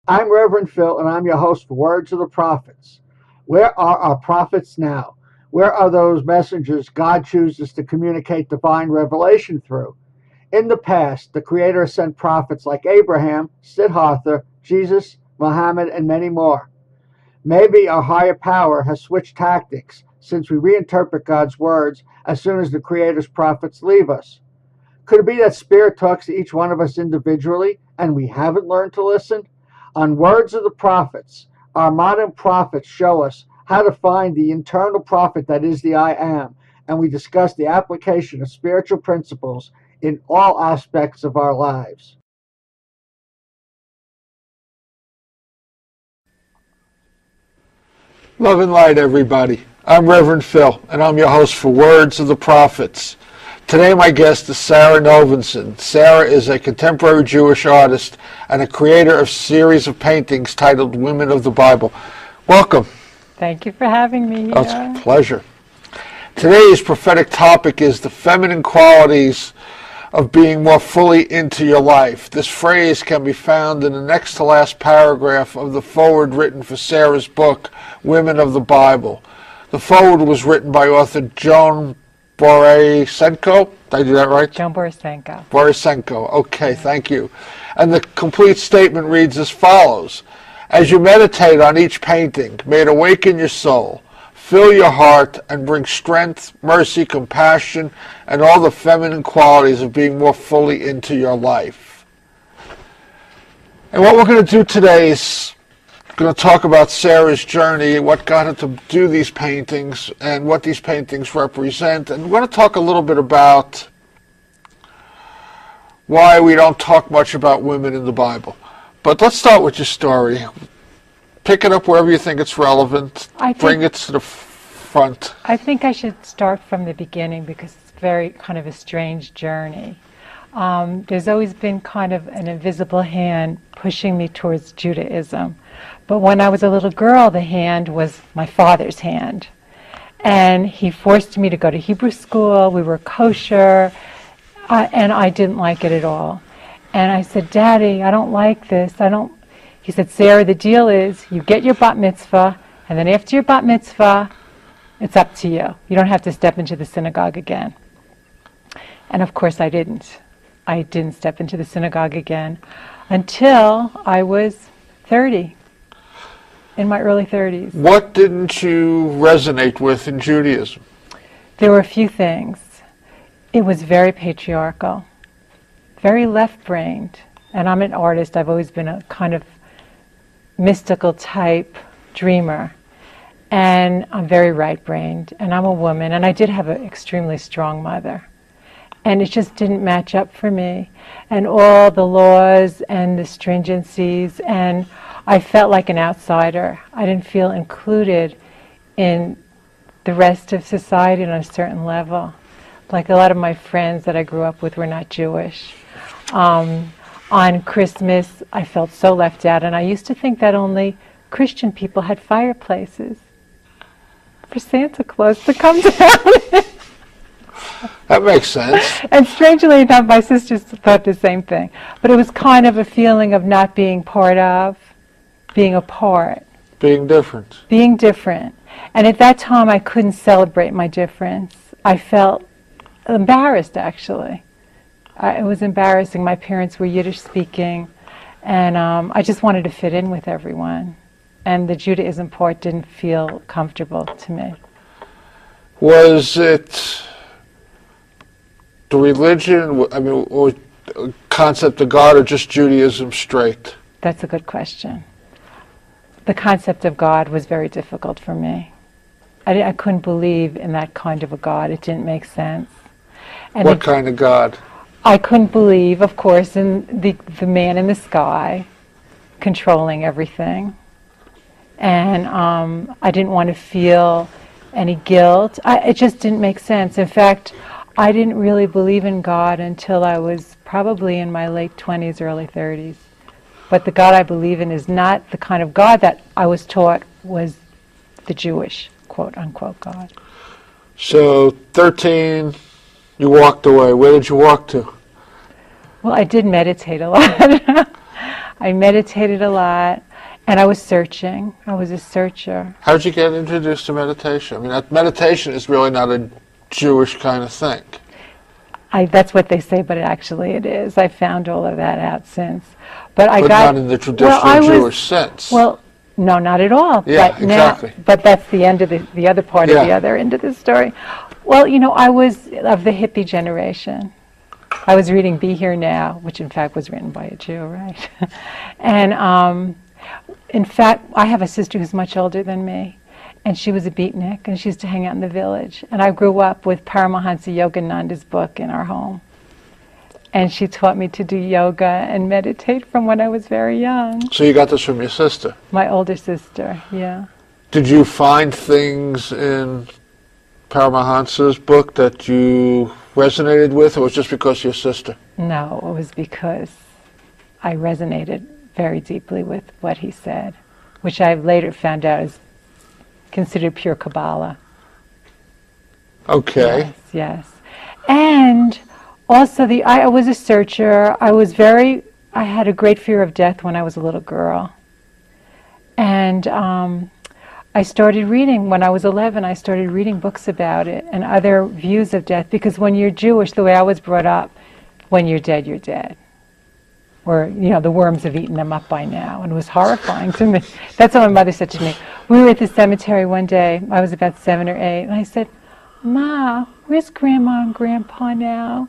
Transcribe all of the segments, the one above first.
I'm Reverend Phil, and I'm your host for Words of the Prophets. Where are our prophets now? Where are those messengers God chooses to communicate divine revelation through? In the past, the Creator sent prophets like Abraham, Siddhartha, Jesus, Muhammad, and many more. Maybe our higher power has switched tactics since we reinterpret God's words as soon as the Creator's prophets leave us. Could it be that Spirit talks to each one of us individually and we haven't learned to listen? On Words of the Prophets, our modern prophets show us how to find the internal prophet that is the I Am, and we discuss the application of spiritual principles in all aspects of our lives. Love and light, everybody. I'm Reverend Phil, and I'm your host for Words of the Prophets. Today my guest is Sara Novenson. Sara is a contemporary Jewish artist and a creator of a series of paintings titled Women of the Bible. Welcome. Thank you for having me here. Oh, it's a pleasure. Today's prophetic topic is the feminine qualities of being more fully into your life. This phrase can be found in the next to last paragraph of the foreword written for Sara's book, Women of the Bible. The foreword was written by author Joan Borisenko. Did I do that right? Joan Borisenko. Borisenko. Okay, thank you. And the complete statement reads as follows. As you meditate on each painting, may it awaken your soul, fill your heart, and bring strength, mercy, compassion, and all the feminine qualities of being more fully into your life. And what we're going to do today is going to talk about Sara's journey, what got her to do these paintings, and what these paintings represent. And we're going to talk a little bit about why we don't talk much about women in the Bible. But let's start with your story. Pick it up wherever you think it's relevant. Bring it to the front. I think I should start from the beginning because it's very kind of a strange journey. There's always been kind of an invisible hand pushing me towards Judaism. But when I was a little girl, the hand was my father's hand. And he forced me to go to Hebrew school. We were kosher. And I didn't like it at all. And I said, Daddy, I don't like this. He said, Sara, the deal is you get your bat mitzvah, and then after your bat mitzvah, it's up to you. You don't have to step into the synagogue again. And of course I didn't. I didn't step into the synagogue again until I was 30, in my early 30s. What didn't you resonate with in Judaism? There were a few things. It was very patriarchal, very left-brained. And I'm an artist. I've always been a kind of mystical type dreamer. And I'm very right-brained. And I'm a woman. And I did have an extremely strong mother. And it just didn't match up for me. And all the laws and the stringencies. And I felt like an outsider. I didn't feel included in the rest of society on a certain level. Like a lot of my friends that I grew up with were not Jewish. On Christmas, I felt so left out, and I used to think that only Christian people had fireplaces for Santa Claus to come down. That makes sense. And strangely enough, my sisters thought the same thing. But it was kind of a feeling of not being part of, being apart. Being different. Being different. And at that time, I couldn't celebrate my difference. I felt embarrassed, actually. It was embarrassing. My parents were Yiddish speaking, and I just wanted to fit in with everyone. And the Judaism part didn't feel comfortable to me. Was it the religion, or concept of God, or just Judaism straight? That's a good question. The concept of God was very difficult for me. I couldn't believe in that kind of a God. It didn't make sense. And what kind of God? I couldn't believe, of course, in the man in the sky controlling everything. And I didn't want to feel any guilt. It just didn't make sense. In fact, I didn't really believe in God until I was probably in my late 20s, early 30s. But the God I believe in is not the kind of God that I was taught was the Jewish, quote-unquote, God. So, 13, you walked away. Where did you walk to? Well, I did meditate a lot. I meditated a lot, and I was searching. I was a searcher. How did you get introduced to meditation? I mean, meditation is really not a Jewish kind of thing. That's what they say, but actually it is. I found all of that out since. But not in the traditional Jewish sense. Well, no, not at all. Yeah, but exactly. But that's the end of the other part of the other end of the story. Well, I was of the hippie generation. I was reading Be Here Now, which in fact was written by a Jew, right? And in fact, I have a sister who's much older than me, and she was a beatnik, and she used to hang out in the village. And I grew up with Paramahansa Yogananda's book in our home. And she taught me to do yoga and meditate from when I was very young. So you got this from your sister? My older sister, yeah. Did you find things in Paramahansa's book that you resonated with, or was it just because of your sister? No, it was because I resonated very deeply with what he said, which I later found out is considered pure Kabbalah. Okay. Yes. And also, I was a searcher. I had a great fear of death when I was a little girl. And I started reading, when I was 11, I started reading books about it and other views of death, because when you're Jewish, the way I was brought up, when you're dead, you're dead. Or, the worms have eaten them up by now. And it was horrifying to me. That's what my mother said to me. We were at the cemetery one day. I was about 7 or 8. And I said, Ma, where's Grandma and Grandpa now?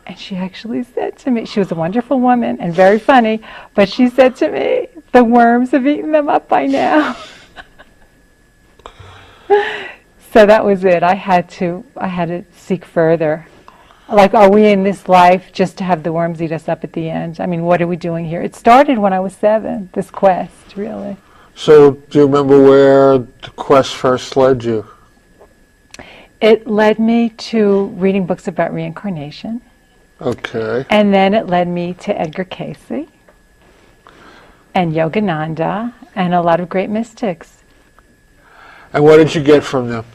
And she actually said to me, she was a wonderful woman and very funny, but she said to me, the worms have eaten them up by now. So that was it. I had to seek further. Like, are we in this life just to have the worms eat us up at the end? I mean, what are we doing here? It started when I was 7, this quest, really. So do you remember where the quest first led you? It led me to reading books about reincarnation. Okay. And then it led me to Edgar Cayce and Yogananda and a lot of great mystics. And what did you get from them?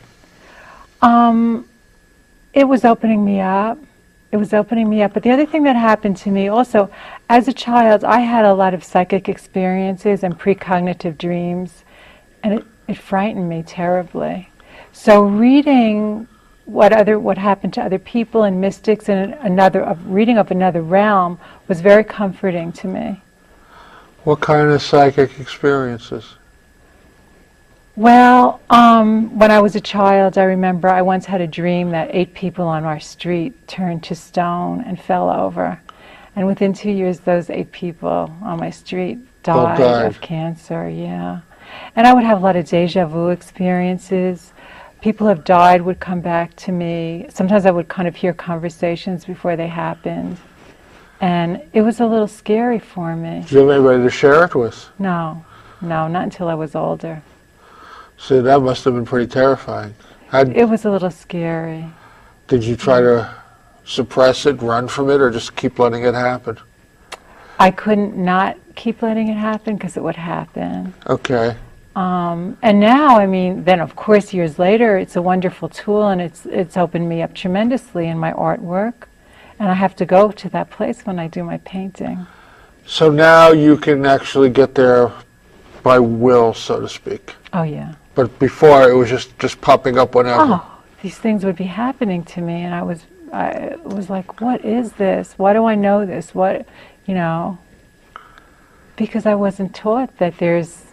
It was opening me up. But the other thing that happened to me also, as a child, I had a lot of psychic experiences and precognitive dreams, and it frightened me terribly. So reading what happened to other people and mystics and reading of another realm was very comforting to me. What kind of psychic experiences? Well, when I was a child, I remember I once had a dream that 8 people on our street turned to stone and fell over. And within 2 years, those 8 people on my street died of cancer, yeah. And I would have a lot of deja vu experiences. People who have died would come back to me. Sometimes I would kind of hear conversations before they happened. And it was a little scary for me. Did you have anybody to share it with? No, not until I was older. So that must have been pretty terrifying. It was a little scary. Did you try to suppress it, run from it, or just keep letting it happen? I couldn't not keep letting it happen because it would happen. Okay. And now, then of course years later, it's a wonderful tool, and it's opened me up tremendously in my artwork. And I have to go to that place when I do my painting. So now you can actually get there by will, so to speak. Oh, yeah. But before, it was just popping up whenever. Oh, these things would be happening to me, and I was like, what is this? Why do I know this? Because I wasn't taught that this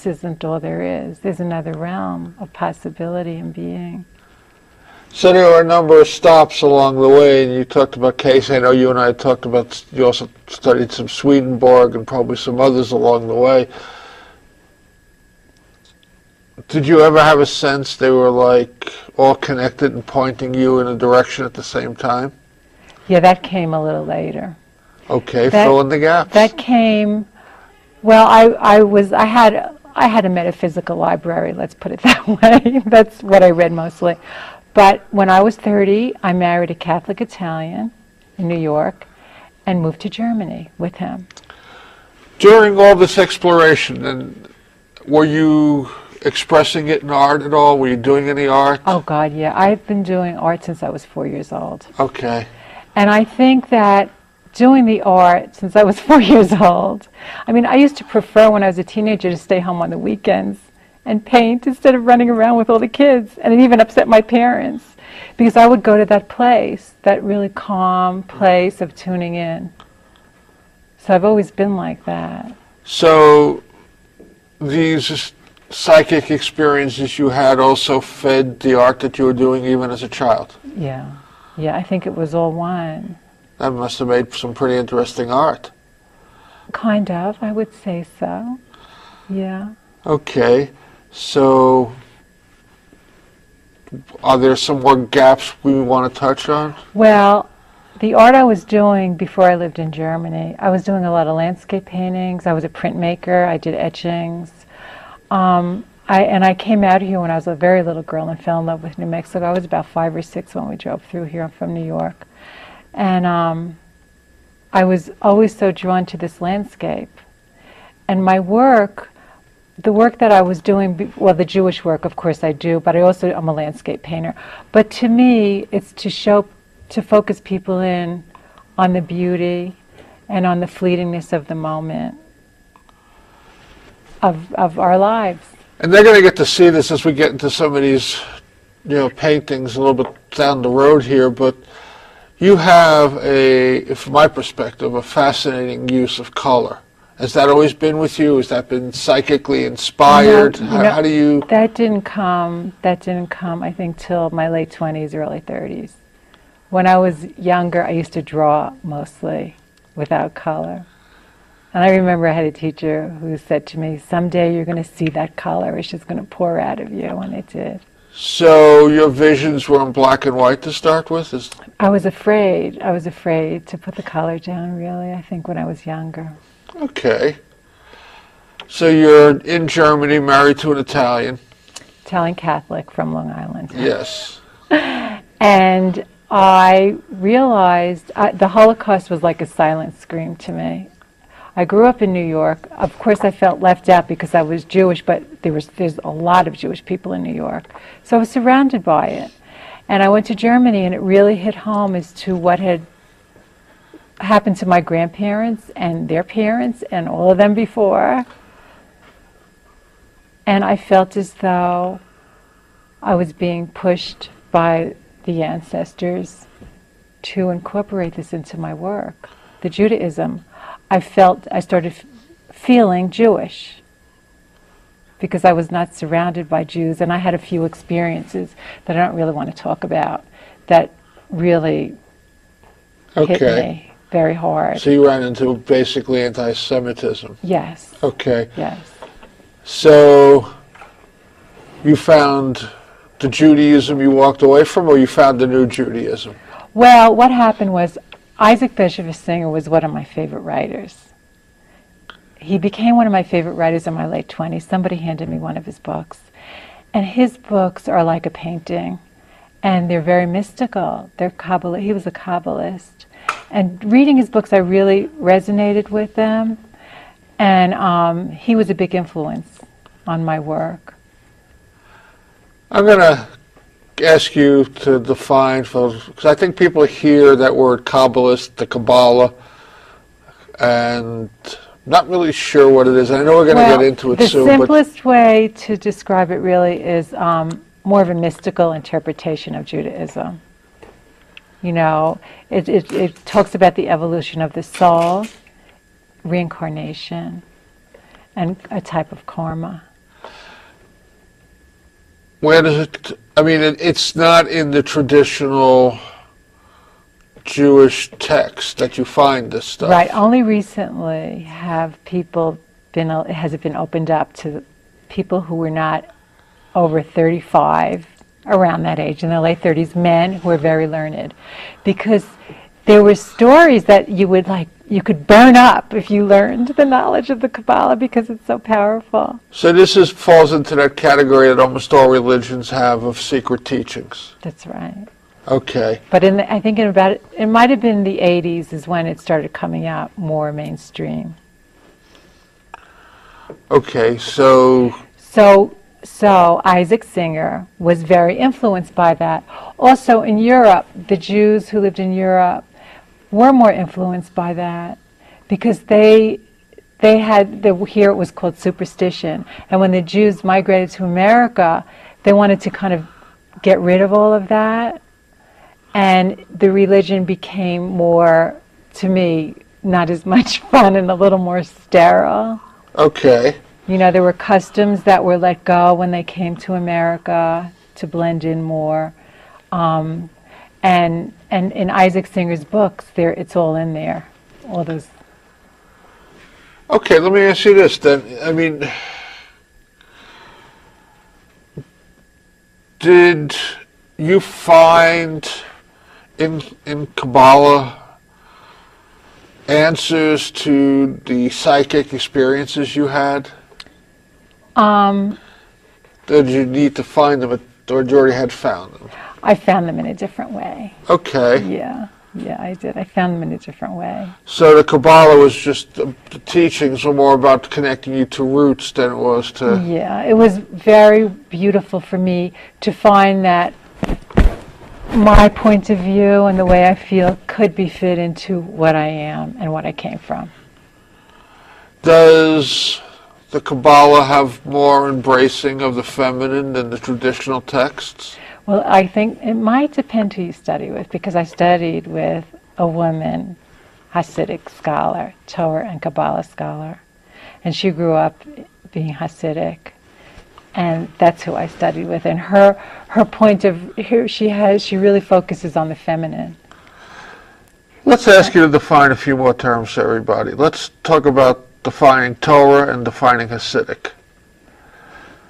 isn't all there is. There's another realm of possibility and being. So there were a number of stops along the way, and you talked about Cayce. I know you and I talked about, you also studied some Swedenborg and probably some others along the way. Did you ever have a sense they were like all connected and pointing you in a direction at the same time? Yeah, that came a little later. Okay, fill in the gaps. That came, well, I had a metaphysical library, let's put it that way. That's what I read mostly. But when I was 30, I married a Catholic Italian in New York and moved to Germany with him. During all this exploration, and were you expressing it in art at all? Were you doing any art? Oh God, yeah. I've been doing art since I was 4 years old. Okay. And I think that doing the art since I was 4 years old. I mean, I used to prefer when I was a teenager to stay home on the weekends and paint instead of running around with all the kids. And it even upset my parents because I would go to that place, that really calm place of tuning in. So I've always been like that. So these psychic experiences you had also fed the art that you were doing even as a child? Yeah. Yeah, I think it was all one. That must have made some pretty interesting art. Kind of, I would say so. Yeah. Okay, so are there some more gaps we want to touch on? Well, the art I was doing before I lived in Germany, I was doing a lot of landscape paintings. I was a printmaker. I did etchings. I came out here when I was a very little girl and fell in love with New Mexico. I was about 5 or 6 when we drove through here. I'm from New York. And I was always so drawn to this landscape. And my work, the work that I was doing, well, the Jewish work, of course I do, but I'm a landscape painter. But to me, it's to focus people in on the beauty and on the fleetingness of the moment of our lives. And they're going to get to see this as we get into some of these, paintings a little bit down the road here, but you have from my perspective, a fascinating use of color. Has that always been with you? Has that been psychically inspired? How do you... That didn't come, I think, till my late 20s, early 30s. When I was younger, I used to draw mostly without color. And I remember I had a teacher who said to me, someday you're going to see that color. It's just going to pour out of you, and it did. So your visions were in black and white to start with? I was afraid. I was afraid to put the color down, really, I think, when I was younger. Okay. So you're in Germany, married to an Italian. Italian Catholic from Long Island. Yes. And I realized the Holocaust was like a silent scream to me. I grew up in New York. Of course, I felt left out because I was Jewish, but there's a lot of Jewish people in New York. So I was surrounded by it. And I went to Germany, and it really hit home as to what had happened to my grandparents and their parents and all of them before. And I felt as though I was being pushed by the ancestors to incorporate this into my work, the Judaism. I started feeling Jewish because I was not surrounded by Jews, and I had a few experiences that I don't really want to talk about that really hit me very hard. So you ran into basically anti-Semitism? Yes. Okay. Yes. So you found the Judaism you walked away from, or you found the new Judaism? Well, what happened was Isaac Bashevis Singer was one of my favorite writers. He became one of my favorite writers in my late 20s. Somebody handed me one of his books. And his books are like a painting. And they're very mystical. They're Kabbalah. He was a Kabbalist. And reading his books, I really resonated with them. And he was a big influence on my work. I'm going to ask you to define, because I think people hear that word Kabbalist, the Kabbalah, and not really sure what it is. I know we're going to get into it soon. The simplest way to describe it really is more of a mystical interpretation of Judaism. It talks about the evolution of the soul, reincarnation, and a type of karma. Where does it, it's not in the traditional Jewish text that you find this stuff. Right, only recently has it been opened up to people who were not over 35, around that age, in their late 30s, men who were very learned. Because there were stories that you could burn up if you learned the knowledge of the Kabbalah because it's so powerful. So this falls into that category that almost all religions have of secret teachings. That's right. Okay. But I think it might have been the 80s is when it started coming out more mainstream. Okay, so Isaac Singer was very influenced by that. Also in Europe, the Jews who lived in Europe were more influenced by that, because they had here it was called superstition, and when the Jews migrated to America, they wanted to kind of get rid of all of that, and the religion became more, to me, not as much fun and a little more sterile. Okay. You know, there were customs that were let go when they came to America to blend in more. And in Isaac Singer's books, it's all in there, all those. Okay, let me ask you this then. I mean, did you find in Kabbalah answers to the psychic experiences you had? Did you need to find them, or you already had found them? I found them in a different way. Okay. Yeah, I did. I found them in a different way. So the Kabbalah was just, the teachings were more about connecting you to roots than it was to... Yeah, it was very beautiful for me to find that my point of view and the way I feel could be fit into what I am and what I came from. Does the Kabbalah have more embracing of the feminine than the traditional texts? Well, I think it might depend who you study with, because I studied with a woman, Hasidic scholar, Torah and Kabbalah scholar, and she grew up being Hasidic, and that's who I studied with. And her point of here, she really focuses on the feminine. Let's ask you to define a few more terms for everybody. Let's talk about defining Torah and defining Hasidic.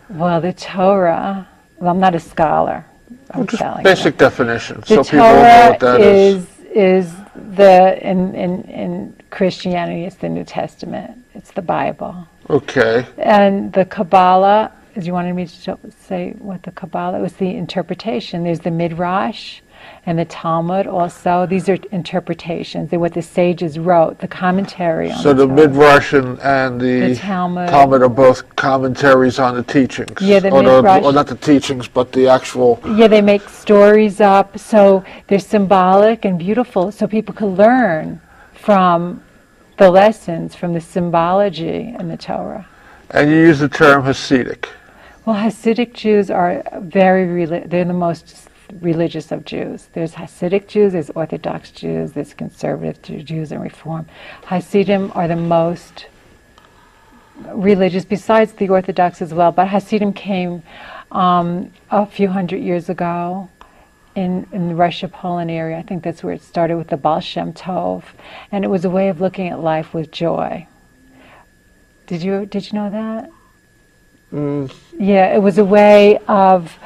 Well, the Torah, well, I'm not a scholar. I'm Just telling basic you. definition, The so people know what that Torah is the in Christianity, it's the New Testament. It's the Bible. Okay. And the Kabbalah, as you wanted me to say what the Kabbalah was, the interpretation. There's the Midrash and the Talmud also. These are interpretations. They're what the sages wrote, the commentary on So the Torah. Midrash and the Talmud are both commentaries on the teachings. Yeah, the or Midrash. or not the teachings, but the actual... Yeah, they make stories up, so they're symbolic and beautiful, so people can learn from the lessons, from the symbology in the Torah. And you use the term Hasidic. Well, Hasidic Jews are they're the most religious of Jews. There's Hasidic Jews, there's Orthodox Jews, there's conservative Jews and Reform. Hasidim are the most religious, besides the Orthodox as well, but Hasidim came a few hundred years ago in the Russia, Poland area. I think that's where it started with the Baal Shem Tov, and it was a way of looking at life with joy. Did you know that? Yeah, it was a way of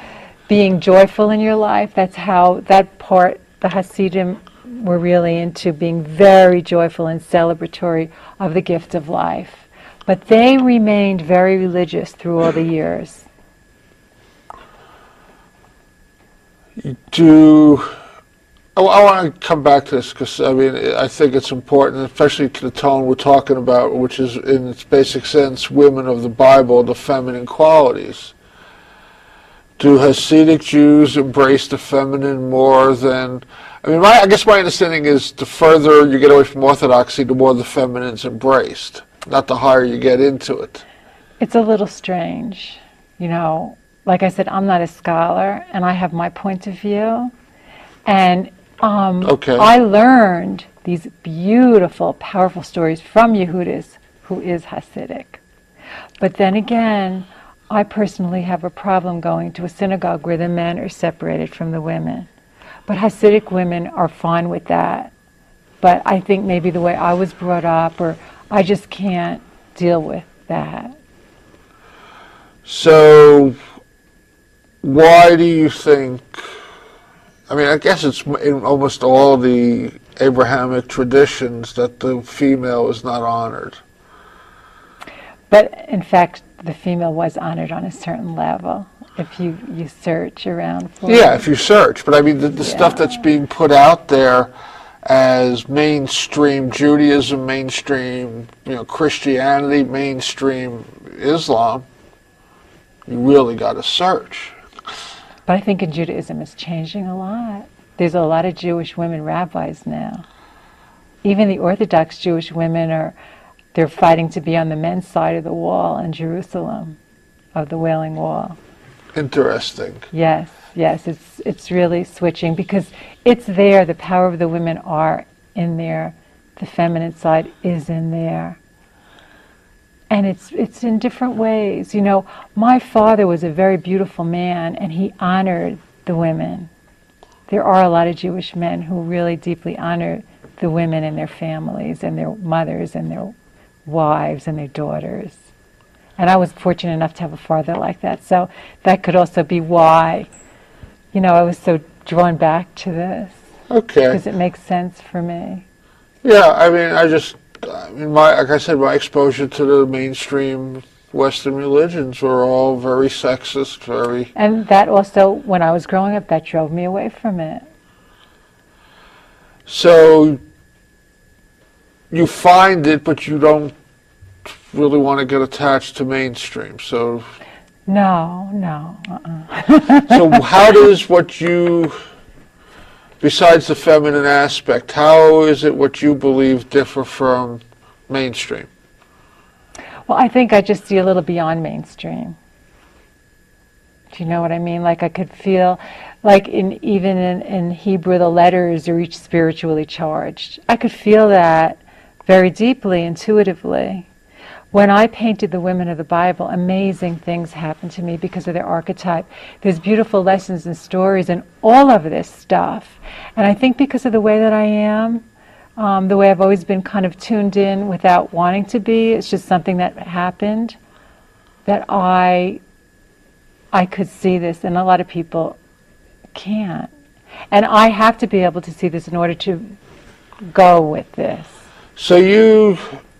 being joyful in your life. That's how that part, the Hasidim were really into being very joyful and celebratory of the gift of life. But they remained very religious through all the years. I want to come back to this because, I mean, I think it's important, especially to the tone we're talking about, which is, in its basic sense, women of the Bible, the feminine qualities. Do Hasidic Jews embrace the feminine more than... I mean, I guess my understanding is the further you get away from Orthodoxy, the more the feminine's embraced, not the higher you get into it. It's a little strange. You know, like I said, I'm not a scholar, and I have my point of view. And I learned these beautiful, powerful stories from Yehudis, who is Hasidic. But then again, I personally have a problem going to a synagogue where the men are separated from the women. But Hasidic women are fine with that. But I think maybe the way I was brought up, or I just can't deal with that. So, why do you think... I mean, I guess it's in almost all the Abrahamic traditions that the female is not honored. But in fact, the female was honored on a certain level, if you search around for it. Yeah, if you search. But I mean, the stuff that's being put out there as mainstream Judaism, mainstream Christianity, mainstream Islam, you really got to search. But I think in Judaism it's changing a lot. There's a lot of Jewish women rabbis now. even the Orthodox Jewish women they're fighting to be on the men's side of the wall in Jerusalem, of the Wailing Wall. Interesting. Yes, it's really switching because it's there. The power of the women are in there. The feminine side is in there. And it's in different ways. You know, my father was a very beautiful man, and he honored the women. There are a lot of Jewish men who really deeply honor the women and their families and their mothers and their wives and their daughters. And I was fortunate enough to have a father like that. So that could also be why, you know, I was so drawn back to this. Okay. Because it makes sense for me. Yeah, I mean, like I said, my exposure to the mainstream Western religions were all very sexist, very... And that also, when I was growing up, that drove me away from it. So you find it, but you don't really want to get attached to mainstream, so... No. So how does what you... Besides the feminine aspect, how is it what you believe differ from mainstream? Well, I think I just see a little beyond mainstream. Do you know what I mean? Like I could feel, like even in Hebrew, the letters are each spiritually charged. I could feel that very deeply, intuitively. When I painted the women of the Bible, amazing things happened to me because of their archetype. There's beautiful lessons and stories and all of this stuff. And I think because of the way that I am, the way I've always been kind of tuned in without wanting to be, it's just something that happened, that I could see this, and a lot of people can't. And I have to be able to see this in order to go with this. So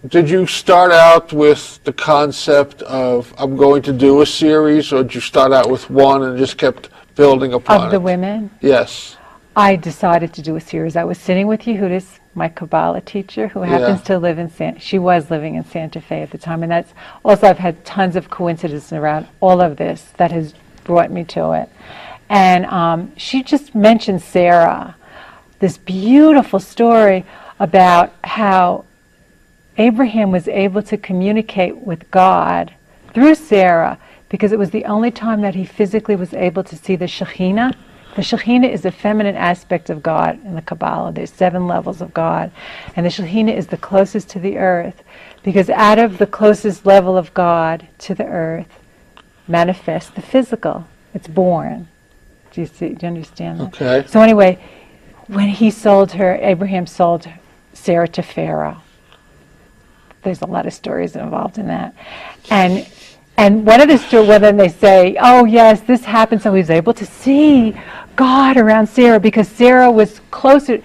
did you start out with the concept of, I'm going to do a series, or did you start out with one and just kept building upon it? Of the women? Yes. I decided to do a series. I was sitting with Judith, my Kabbalah teacher, who happens to live she was living in Santa Fe at the time, and that's also, I've had tons of coincidences around all of this that has brought me to it. And she just mentioned Sarah, this beautiful story about how Abraham was able to communicate with God through Sarah because it was the only time that he physically was able to see the Shekhinah. The Shekhinah is the feminine aspect of God in the Kabbalah. There's 7 levels of God. And the Shekhinah is the closest to the earth because out of the closest level of God to the earth manifests the physical. It's born. Do you understand that? Okay. So anyway, when Abraham sold Sarah to Pharaoh. There's a lot of stories involved in that. And one of the stories, when they say, oh yes, this happened, so he was able to see God around Sarah because Sarah was closer,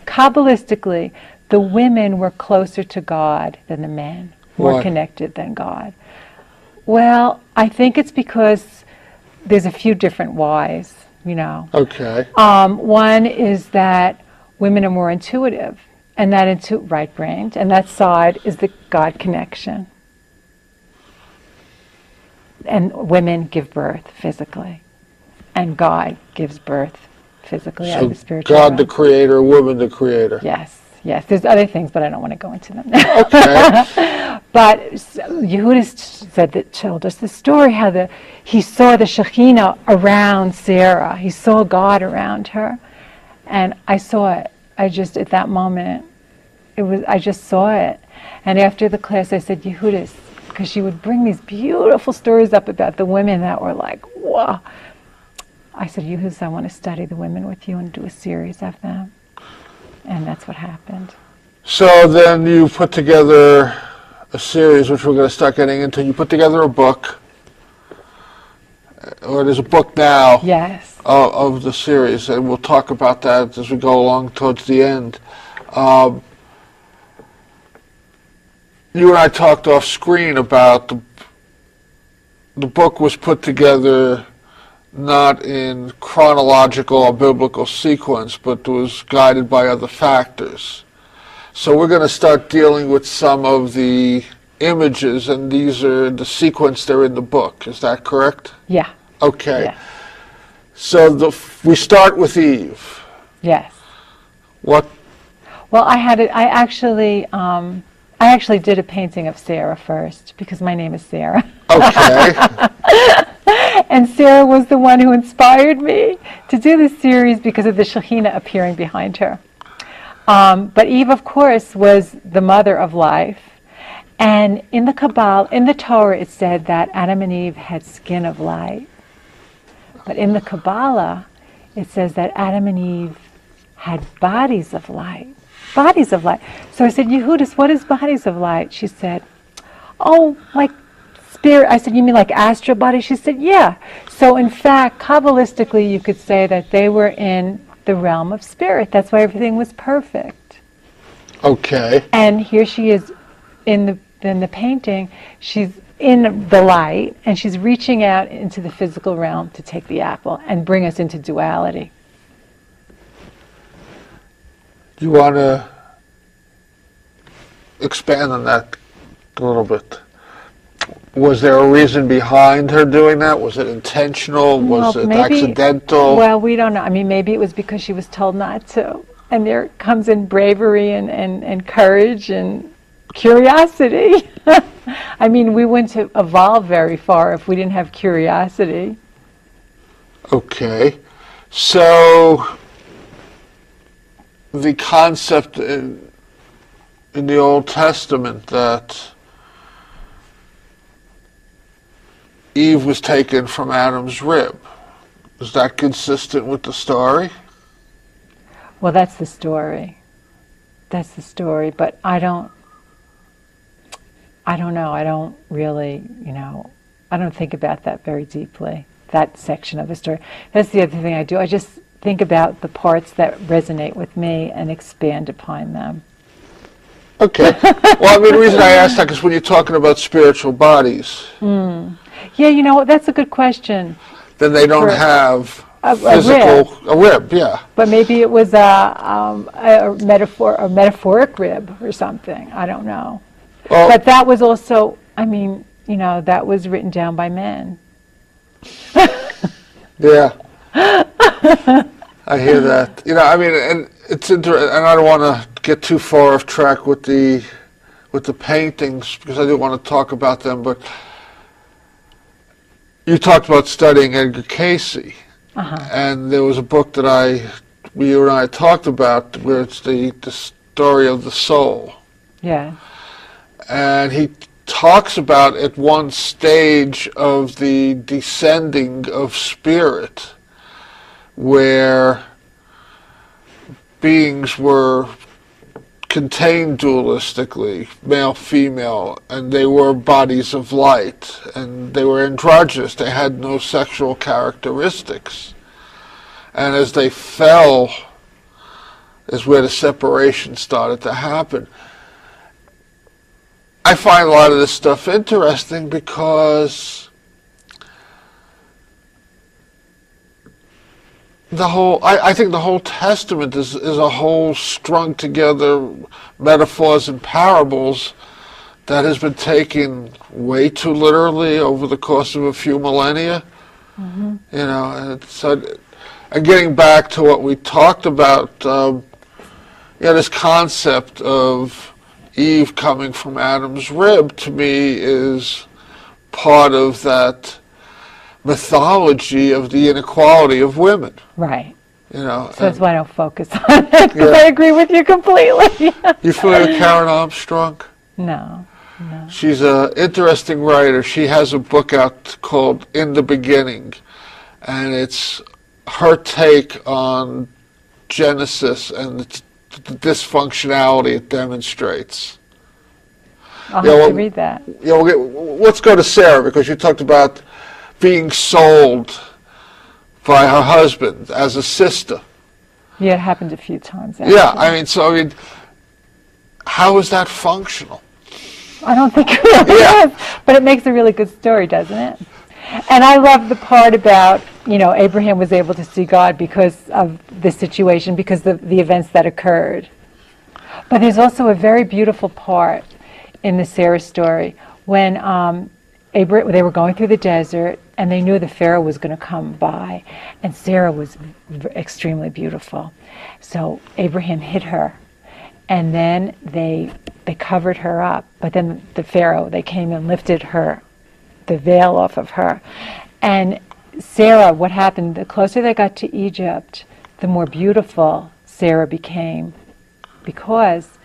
Kabbalistically, the women were closer to God than the men, more connected than God. Well, I think it's because there's a few different whys, you know. Okay. One is that women are more intuitive. And that right-brained, and that side is the God connection. And women give birth physically, and God gives birth physically out of the spiritual God realm. the creator, woman the creator. Yes. There's other things, but I don't want to go into them. Okay. But Yehudis told us the story how he saw the Shekhinah around Sarah. He saw God around her, and I saw it. At that moment, I just saw it. And after the class, I said, Yehudis, because she would bring these beautiful stories up about the women that were like, whoa. I said, Yehudis, I want to study the women with you and do a series of them. And that's what happened. So then you put together a series, which we're going to start getting into. You put together a book, or there's a book now. Yes. Of the series, and we'll talk about that as we go along towards the end. You and I talked off screen about the book was put together not in chronological or biblical sequence, but was guided by other factors. So we're going to start dealing with some of the images, and these are the sequence they're in the book. Is that correct? Yeah. Okay. Yeah. So we start with Eve. Yes. What? Well, I actually did a painting of Sarah first because my name is Sarah. Okay. And Sarah was the one who inspired me to do this series because of the Shekhinah appearing behind her. But Eve, of course, was the mother of life. And in the Kabbalah, in the Torah, it said that Adam and Eve had skin of light. But in the Kabbalah, it says that Adam and Eve had bodies of light. Bodies of light. So I said, Yehudis, what is bodies of light? She said, oh, like spirit. I said, you mean like astral bodies? She said, yeah. So in fact, Kabbalistically, you could say that they were in the realm of spirit. That's why everything was perfect. Okay. And here she is in the painting. She's in the light, and she's reaching out into the physical realm to take the apple and bring us into duality. Do you want to expand on that a little bit? Was there a reason behind her doing that? Was it intentional? Was it accidental? Well, we don't know. I mean, maybe it was because she was told not to. And there comes in bravery and courage and curiosity. I mean, we wouldn't evolve very far if we didn't have curiosity. Okay. So the concept in the Old Testament that Eve was taken from Adam's rib, is that consistent with the story? Well, that's the story. That's the story. But I don't know. I don't really, I don't think about that very deeply, that section of the story. That's the other thing I do. I just think about the parts that resonate with me and expand upon them. Okay. Well, I mean, the reason I asked that is when you're talking about spiritual bodies. Yeah, that's a good question. Then they don't have a rib, yeah. But maybe it was a metaphoric rib or something. I don't know. Well, but that was also, that was written down by men. Yeah. I hear that. And it's interesting, and I don't want to get too far off track with the paintings because I do want to talk about them, but you talked about studying Edgar Cayce, and there was a book that you and I talked about where it's the story of the soul. Yeah. And he talks about at one stage of the descending of spirit where beings were contained dualistically, male, female, and they were bodies of light, and they were androgynous. They had no sexual characteristics. And as they fell is where the separation started to happen. I find a lot of this stuff interesting because I think the whole Testament is a whole strung together metaphors and parables that has been taken way too literally over the course of a few millennia. And getting back to what we talked about, this concept of Eve coming from Adam's rib, to me, is part of that mythology of the inequality of women. Right. So that's why I don't focus on it, because I agree with you completely. You familiar with Karen Armstrong? No. She's an interesting writer. She has a book out called In the Beginning, and it's her take on Genesis and the dysfunctionality it demonstrates. I'll have to read that. Let's go to Sarah, because you talked about being sold by her husband as a sister. Yeah, it happened a few times. Actually. Yeah, how is that functional? I don't think it really is, but it makes a really good story, doesn't it? And I love the part about, Abraham was able to see God because of the situation, because of the events that occurred. But there's also a very beautiful part in the Sarah story when they were going through the desert and they knew the Pharaoh was going to come by, and Sarah was extremely beautiful. So Abraham hid her, And then they covered her up. But then the Pharaoh, they came and lifted her, the veil off of her. And Sarah, what happened, the closer they got to Egypt, the more beautiful Sarah became, because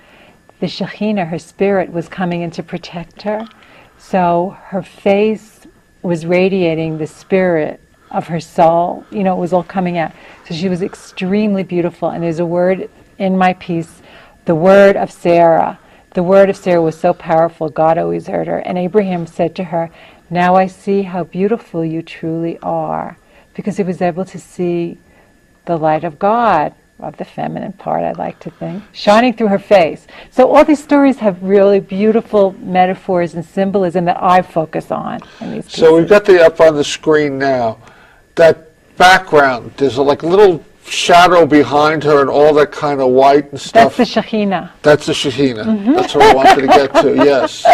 the Shekhinah, her spirit, was coming in to protect her. So her face was radiating the spirit of her soul. You know, it was all coming out. So she was extremely beautiful. And there's a word in my piece, the word of Sarah. The word of Sarah was so powerful, God always heard her. And Abraham said to her, "Now I see how beautiful you truly are," because he was able to see the light of God, of the feminine part, I like to think, shining through her face. So all these stories have really beautiful metaphors and symbolism that I focus on in these pieces. So we've got the up on the screen now. That background, there's a little shadow behind her and all that kind of white and stuff. That's the Shekhinah. That's the Shekhinah. Mm-hmm. That's what I wanted to get to, yes.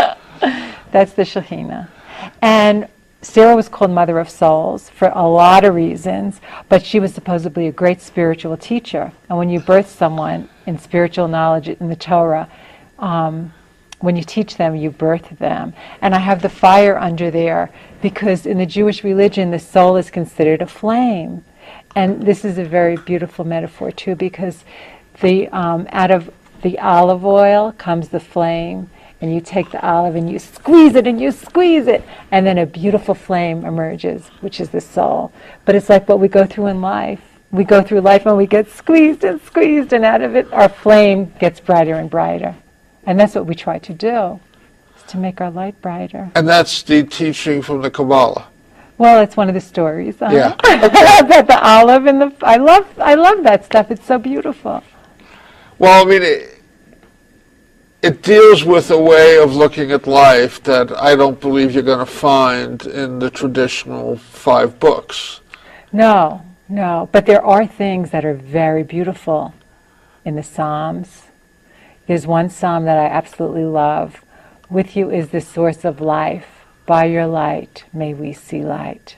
That's the Shekhinah. And Sarah was called Mother of Souls for a lot of reasons, but she was supposedly a great spiritual teacher. And when you birth someone in spiritual knowledge in the Torah, when you teach them, you birth them. And I have the fire under there because in the Jewish religion, the soul is considered a flame. And this is a very beautiful metaphor too, because out of the olive oil comes the flame. And you take the olive and you squeeze it and you squeeze it, and then a beautiful flame emerges, which is the soul. But it's like what we go through in life. We go through life and we get squeezed, and out of it our flame gets brighter and brighter. And that's what we try to do, is to make our light brighter. And that's the teaching from the Kabbalah. Well, it's one of the stories. Yeah. About the olive and the I love that stuff. It's so beautiful. Well, I mean, it deals with a way of looking at life that I don't believe you're going to find in the traditional 5 books. No, but there are things that are very beautiful in the Psalms. There's one Psalm that I absolutely love. With you is the source of life. By your light may we see light.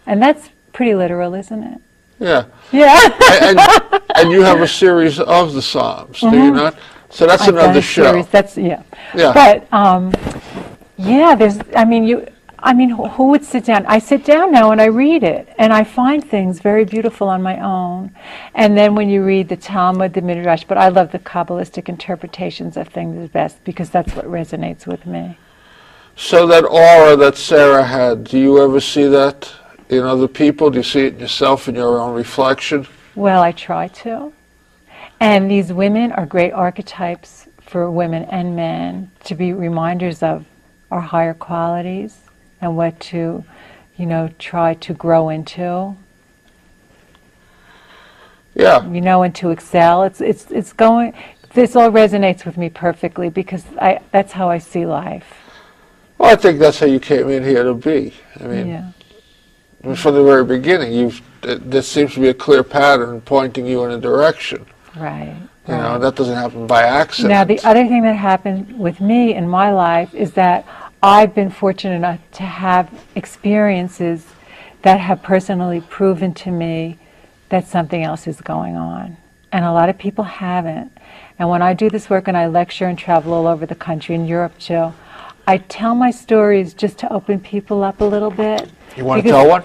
And that's pretty literal, isn't it? Yeah. Yeah. and you have a series of the Psalms, do you not? So that's another show. Series. That's yeah. But there's. Who would sit down? I sit down now and I read it, and I find things very beautiful on my own. And then when you read the Talmud, the Midrash, but I love the Kabbalistic interpretations of things the best because that's what resonates with me. So that aura that Sarah had, do you ever see that in other people? Do you see it in yourself in your own reflection? Well, I try to. And these women are great archetypes for women and men to be reminders of our higher qualities and what to, try to grow into. Yeah. And to excel. It's going. This all resonates with me perfectly because that's how I see life. Well, I think that's how you came in here to be. I mean, from the very beginning, there seems to be a clear pattern pointing you in a direction. Right. That doesn't happen by accident. Now, the other thing that happened with me in my life is that I've been fortunate enough to have experiences that have personally proven to me that something else is going on. And a lot of people haven't. And when I do this work and I lecture and travel all over the country, in Europe too, I tell my stories just to open people up a little bit. You want to tell one?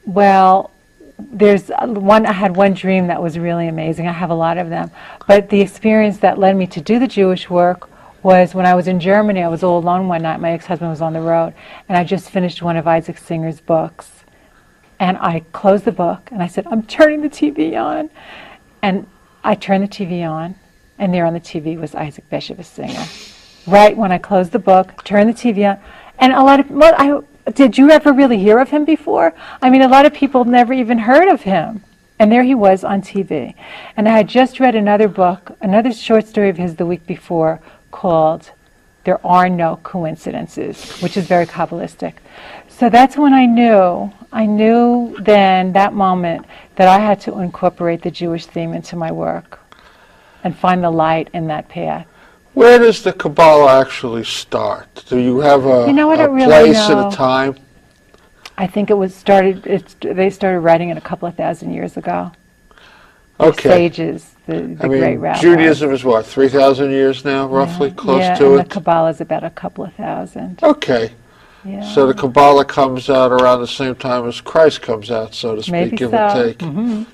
Well, there's one. I had one dream that was really amazing. I have a lot of them. But the experience that led me to do the Jewish work was when I was in Germany. I was all alone one night. My ex-husband was on the road. And I just finished one of Isaac Singer's books. And I closed the book and I said, I'm turning the TV on. And I turned the TV on. And there on the TV was Isaac Bashevis Singer. Right when I closed the book, turned the TV on. And did you ever really hear of him before? I mean, a lot of people never even heard of him. And there he was on TV. And I had just read another book, another short story of his the week before called There Are No Coincidences, which is very Kabbalistic. So that's when I knew then, that moment, that I had to incorporate the Jewish theme into my work and find the light in that path. Where does the Kabbalah actually start? Do you have a place and a time? I think they started writing it a couple of thousand years ago. Okay. sages, the great rabbis. Judaism is what, 3,000 years now, roughly, close to and it? the Kabbalah is about a couple of thousand. Okay. Yeah. So the Kabbalah comes out around the same time as Christ comes out, so to speak, Maybe give so. or take. Mm-hmm.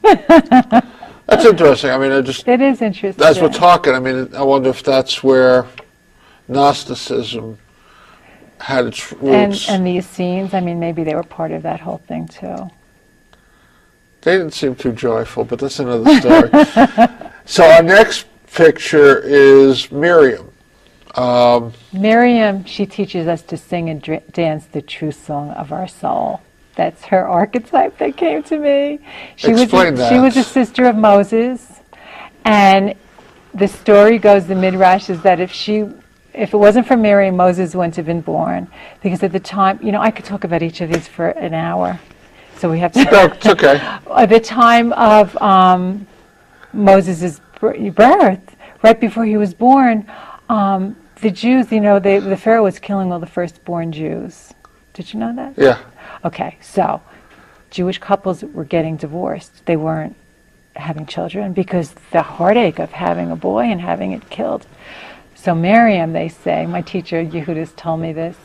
That's interesting. I mean, It is interesting. as we're talking, I mean, I wonder if that's where Gnosticism had its roots. And the Essenes, I mean, maybe they were part of that whole thing too. They didn't seem too joyful, but that's another story. So our next picture is Miriam. Miriam, she teaches us to sing and dance the true song of our soul. That's her archetype that came to me. Explain that. She was a sister of Moses, and the story goes, the Midrash is that if it wasn't for Miriam, Moses wouldn't have been born, because at the time, I could talk about each of these for an hour, so we have to. No, it's okay. At the time of Moses' birth, right before he was born, the Jews, the Pharaoh was killing all the firstborn Jews. Did you know that? Yeah. Okay, so Jewish couples were getting divorced. They weren't having children because the heartache of having a boy and having it killed. So Miriam, they say, my teacher Yehudis told me this,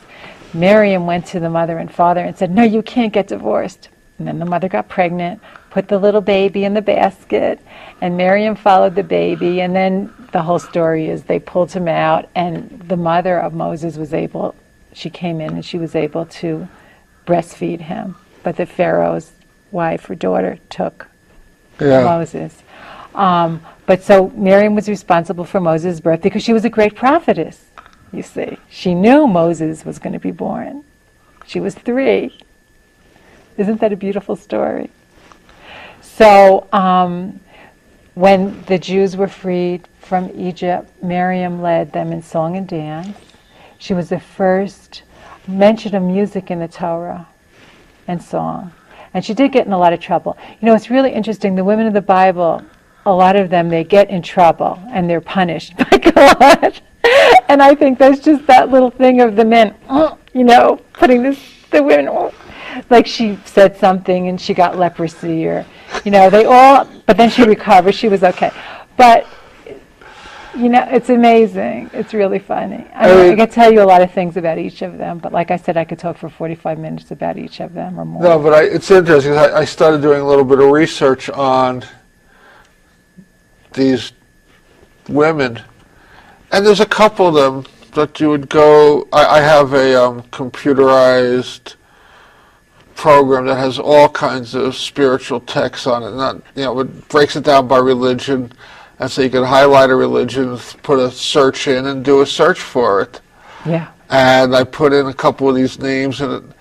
Miriam went to the mother and father and said, no, you can't get divorced. And then the mother got pregnant, put the little baby in the basket, and Miriam followed the baby, and then the whole story is they pulled him out, and the mother of Moses she came in and she was able to breastfeed him. But the Pharaoh's wife or daughter took Moses. But so Miriam was responsible for Moses' birth because she was a great prophetess, you see. She knew Moses was going to be born. She was 3. Isn't that a beautiful story? So when the Jews were freed from Egypt, Miriam led them in song and dance. She was the first mention of music in the Torah and song. And she did get in a lot of trouble. It's really interesting. The women of the Bible, a lot of them, they get in trouble and they're punished by God. And I think that's just that little thing of the men, putting the women, like she said something and she got leprosy, or, but then she recovered. She was okay. But, it's amazing. It's really funny. I could tell you a lot of things about each of them, but like I said, I could talk for 45 minutes about each of them or more. No, but it's interesting. I started doing a little bit of research on these women, and there's a couple of them that you would go, I have a computerized program that has all kinds of spiritual texts on it. It breaks it down by religion, and so you can highlight a religion, put a search in, and do a search for it. Yeah. And I put in a couple of these names, and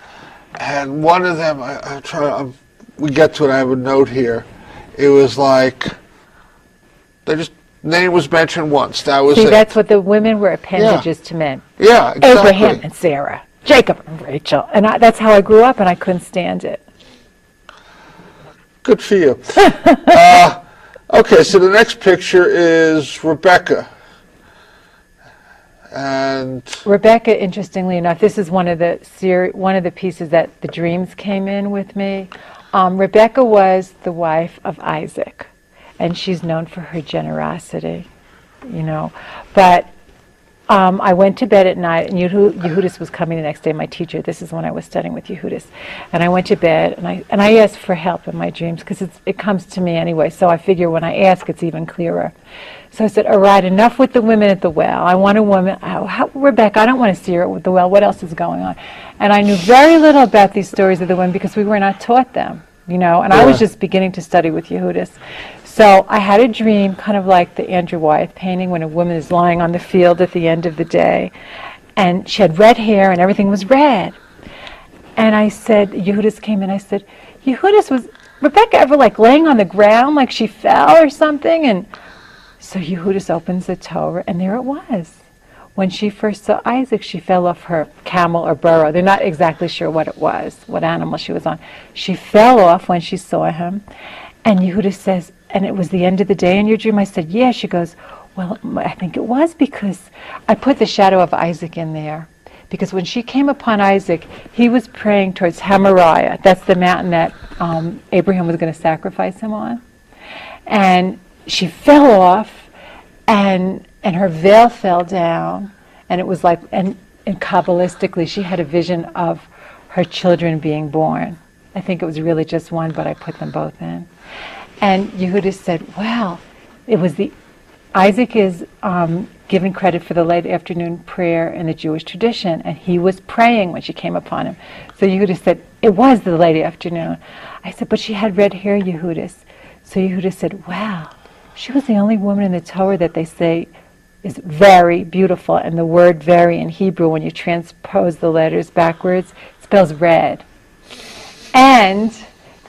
one of them, we get to it, I have a note here. It was like, name was mentioned once, that was it. That's what the women were, appendages to men. Yeah, exactly. Abraham and Sarah, Jacob and Rachel. And that's how I grew up, and I couldn't stand it. Good for you. Okay, so the next picture is Rebecca. And Rebecca, interestingly enough, this is one of the pieces that the dreams came in with me. Rebecca was the wife of Isaac, and she's known for her generosity, But I went to bed at night, and Yehudis was coming the next day, my teacher. This is when I was studying with Yehudis. And I went to bed, and I asked for help in my dreams, because it comes to me anyway, so I figure when I ask, it's even clearer. So I said, all right, enough with the women at the well. I want a woman, Rebecca, I don't want to see her at the well. What else is going on? And I knew very little about these stories of the women, because we were not taught them, and I was just beginning to study with Yehudis. So I had a dream, kind of like the Andrew Wyeth painting, when a woman is lying on the field at the end of the day, and she had red hair and everything was red. And I said, Yehudis came in, I said, Yehudis, was Rebecca ever laying on the ground like she fell or something? And so Yehudis opens the Torah, and there it was. When she first saw Isaac, she fell off her camel or burro. They're not exactly sure what it was, what animal she was on. She fell off when she saw him. And Yehudis says, and it was the end of the day in your dream? I said, yeah. She goes, well, I think it was, because I put the shadow of Isaac in there. Because when she came upon Isaac, he was praying towards Moriah. That's the mountain that Abraham was going to sacrifice him on. And she fell off, and her veil fell down, and it was like, and Kabbalistically, she had a vision of her children being born. I think it was really just one, but I put them both in. And Yehuda said, well, it was Isaac is given credit for the late afternoon prayer in the Jewish tradition, and he was praying when she came upon him. So Yehuda said, it was the late afternoon. I said, but she had red hair, Yehuda. So Yehuda said, wow, she was the only woman in the Torah that they say is very beautiful. And the word very in Hebrew, when you transpose the letters backwards, spells red. And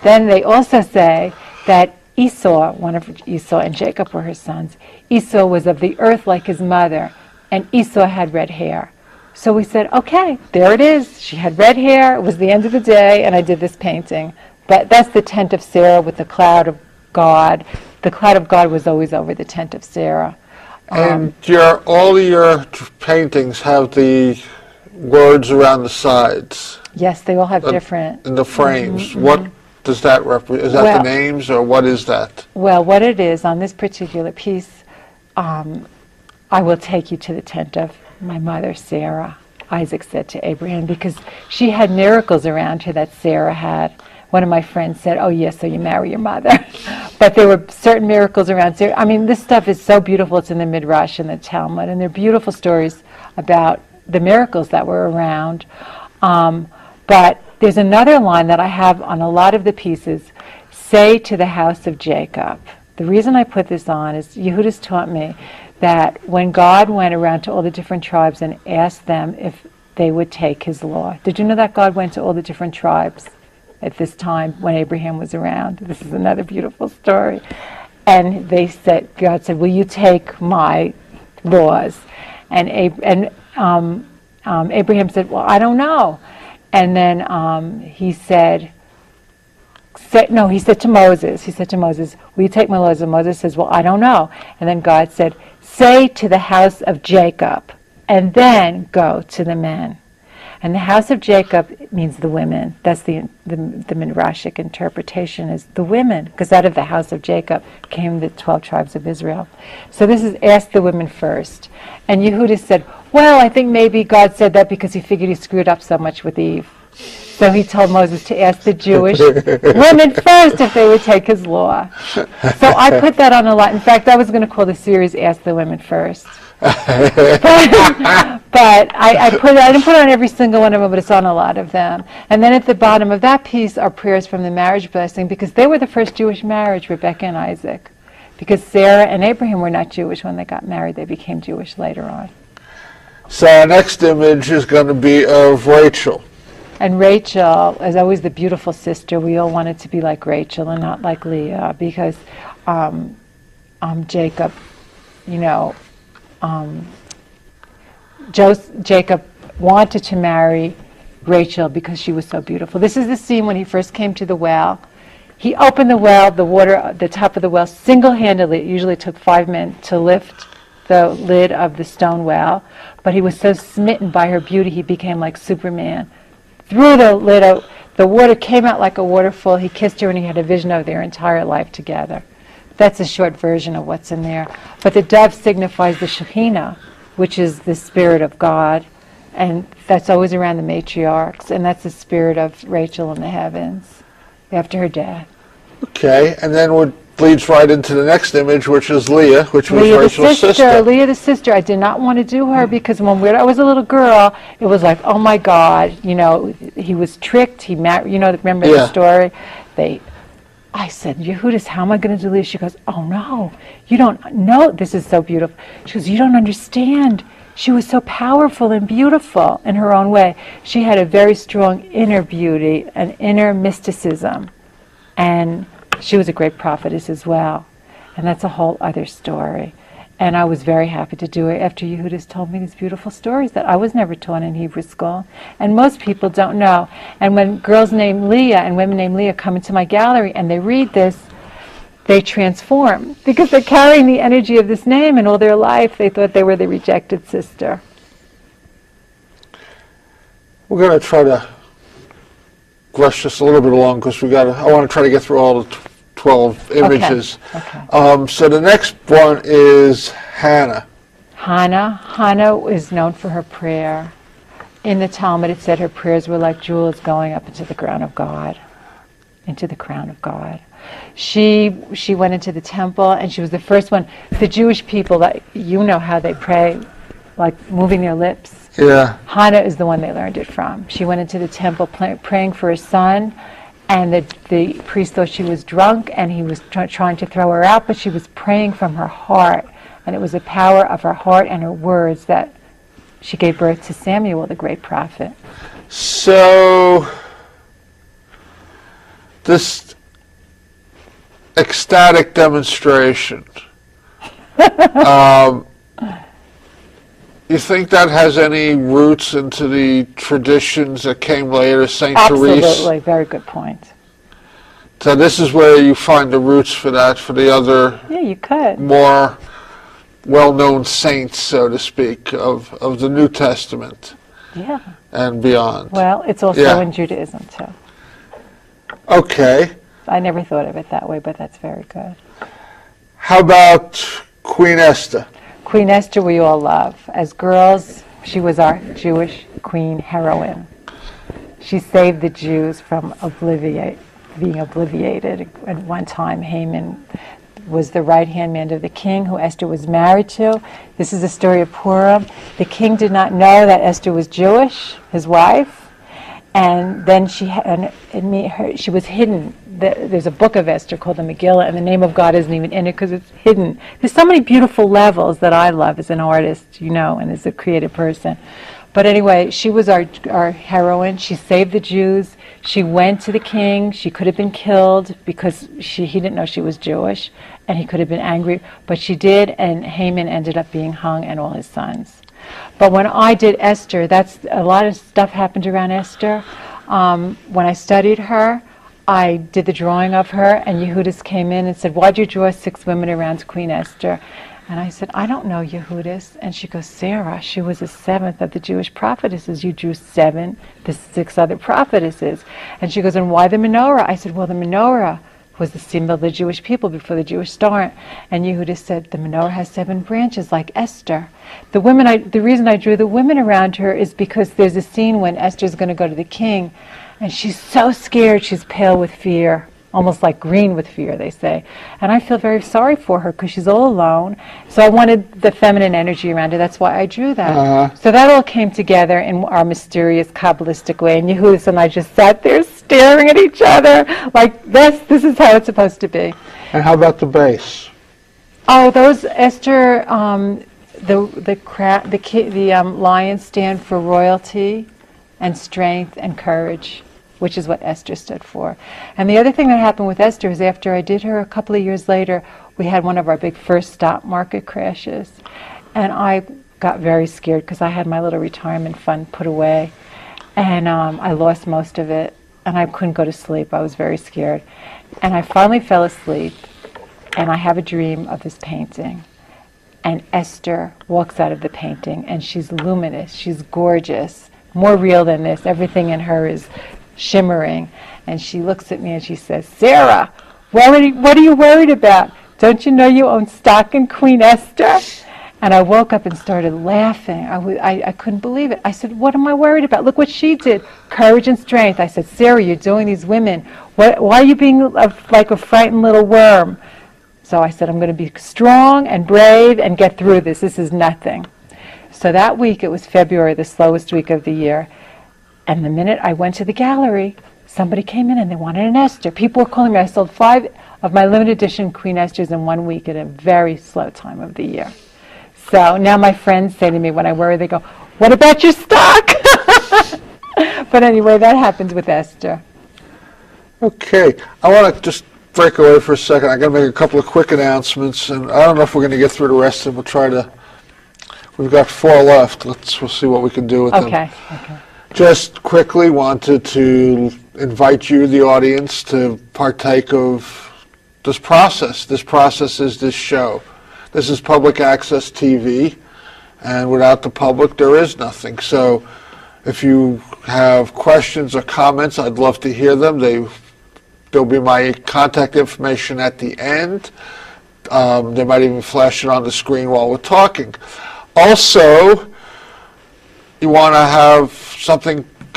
then they also say that Esau, one of Esau and Jacob were her sons. Esau was of the earth like his mother, and Esau had red hair. So we said, okay, there it is. She had red hair. It was the end of the day, and I did this painting. But that's the tent of Sarah with the cloud of God. The cloud of God was always over the tent of Sarah. And all of your paintings have the words around the sides. Yes, they all have different. In the frames. Mm-hmm. What does that represent? Is that the names, or what is that? Well, what it is, on this particular piece, I will take you to the tent of my mother, Sarah, Isaac said to Abraham, because she had miracles around her that Sarah had. One of my friends said, oh, yes, so you marry your mother. But there were certain miracles around Sarah. I mean, this stuff is so beautiful. It's in the Midrash and the Talmud, and they're beautiful stories about the miracles that were around. But there's another line that I have on a lot of the pieces, say to the house of Jacob. The reason I put this on is Yehuda's taught me that when God went around to all the different tribes and asked them if they would take his law. Did you know that God went to all the different tribes at this time when Abraham was around? This is another beautiful story. And they said, God said, will you take my laws? And Abraham said, well, I don't know. And then he said to Moses, will you take my laws? And Moses says, well, I don't know. And then God said, say to the house of Jacob, and then go to the men. And the house of Jacob means the women. That's the Midrashic interpretation, is the women, because out of the house of Jacob came the 12 tribes of Israel. So this is ask the women first. And Yehuda said, well, I think maybe God said that because he figured he screwed up so much with Eve. So he told Moses to ask the Jewish women first if they would take his law. So I put that on a lot. In fact, I was going to call the series Ask the Women First. But I didn't put it on every single one of them, but it's on a lot of them. And then at the bottom of that piece are prayers from the marriage blessing, because they were the first Jewish marriage, Rebecca and Isaac. Because Sarah and Abraham were not Jewish when they got married. They became Jewish later on. So our next image is going to be of Rachel. And Rachel is always the beautiful sister. We all wanted to be like Rachel and not like Leah, because Jacob, Jacob wanted to marry Rachel because she was so beautiful. This is the scene when he first came to the well. He opened the well, the water, the top of the well, single-handedly. It usually took 5 men to lift the lid of the stone well, but he was so smitten by her beauty, he became like Superman. Through the lid, the water came out like a waterfall. He kissed her, and he had a vision of their entire life together. That's a short version of what's in there. But the dove signifies the Shekhinah, which is the Spirit of God, and that's always around the matriarchs, and that's the spirit of Rachel in the heavens after her death. Okay, and then what leads right into the next image, which is Leah, which was Rachel's sister. Leah the sister. I did not want to do her because when I was a little girl, it was like, oh my God, he was tricked. He married. Remember the story? I said, Yehudis, how am I going to do Leah? She goes, oh no, you don't know. This is so beautiful. She goes, you don't understand. She was so powerful and beautiful in her own way. She had a very strong inner beauty, an inner mysticism, and she was a great prophetess as well. And that's a whole other story. And I was very happy to do it after Yehudis told me these beautiful stories that I was never taught in Hebrew school. And most people don't know. And when girls named Leah and women named Leah come into my gallery and they read this, they transform. Because they're carrying the energy of this name, and all their life they thought they were the rejected sister. We're going to try to rush this a little bit along because I want to try to get through all the 12 images. Okay. So the next one is Hana. Hana is known for her prayer. In the Talmud it said her prayers were like jewels going up into the crown of God. Into the crown of God. She went into the temple, and she was the first one. The Jewish people, that you know how they pray, like moving their lips. Yeah. Hana is the one they learned it from. She went into the temple praying for her son, and the priest thought she was drunk, and he was trying to throw her out, but she was praying from her heart, and it was the power of her heart and her words that she gave birth to Samuel, the great prophet. So this ecstatic demonstration, you think that has any roots into the traditions that came later, Saint Therese? Absolutely, very good point. So this is where you find the roots for that, for the other Yeah, you could. more well-known saints, so to speak, of the New Testament Yeah. and beyond. Well, it's also in Judaism, too. Okay. I never thought of it that way, but that's very good. How about Queen Esther? Queen Esther we all love. As girls, she was our Jewish queen heroine. She saved the Jews from being obliviated. At one time, Haman was the right-hand man of the king who Esther was married to. This is the story of Purim. The king did not know that Esther was Jewish, his wife, and then she was hidden. There's a book of Esther called the Megillah, and the name of God isn't even in it because it's hidden. There's so many beautiful levels that I love as an artist, and as a creative person. But anyway, she was our heroine. She saved the Jews. She went to the king. She could have been killed because he didn't know she was Jewish, and he could have been angry. But she did, and Haman ended up being hung and all his sons. But when I did Esther, that's a lot of stuff happened around Esther. When I studied her, I did the drawing of her, and Yehudis came in and said, "Why'd you draw 6 women around Queen Esther?" And I said, "I don't know Yehudis." And she goes, "Sarah, she was the 7th of the Jewish prophetesses. You drew 7, the 6 other prophetesses." And she goes, "And why the menorah?" I said, "Well, the menorah was the symbol of the Jewish people before the Jewish start." And Yehudis said, "The menorah has 7 branches like Esther." The reason I drew the women around her is because there's a scene when Esther's going to go to the king, and she's so scared, she's pale with fear, almost like green with fear, they say. And I feel very sorry for her because she's all alone. So I wanted the feminine energy around her. That's why I drew that. So that all came together in our mysterious Kabbalistic way. And Yehudis and I just sat there staring at each other like, this is how it's supposed to be. And how about the base? Oh, those Esther, the lions stand for royalty and strength and courage, which is what Esther stood for. And the other thing that happened with Esther is after I did her, a couple of years later, we had one of our big first stock market crashes. And I got very scared because I had my little retirement fund put away. And I lost most of it. And I couldn't go to sleep. I was very scared. And I finally fell asleep. And I have a dream of this painting. And Esther walks out of the painting. And she's luminous. She's gorgeous. More real than this. Everything in her is shimmering. And she looks at me and she says, "Sarah, what are you worried about? Don't you know you own stock in Queen Esther?" And I woke up and started laughing. I couldn't believe it. I said, "What am I worried about? Look what she did. Courage and strength." I said, "Sarah, you're doing these women. Why are you being like a frightened little worm?" So I said, "I'm going to be strong and brave and get through this. This is nothing." So that week, it was February, the slowest week of the year. And the minute I went to the gallery, somebody came in and they wanted an Esther. People were calling me. I sold 5 of my limited edition Queen Esthers in 1 week at a very slow time of the year. So now my friends say to me when I worry, they go, "What about your stock?" But anyway, that happens with Esther. Okay. I want to just break away for a second. I'm going to make a couple of quick announcements, and I don't know if we're going to get through the rest of them. We've got 4 left. We'll see what we can do with them. Okay. Just quickly wanted to invite you, the audience, to partake of this process. This process is this show. This is public access TV, and without the public, there is nothing. So if you have questions or comments, I'd love to hear them. There'll be my contact information at the end. They might even flash it on the screen while we're talking. Also, you want to have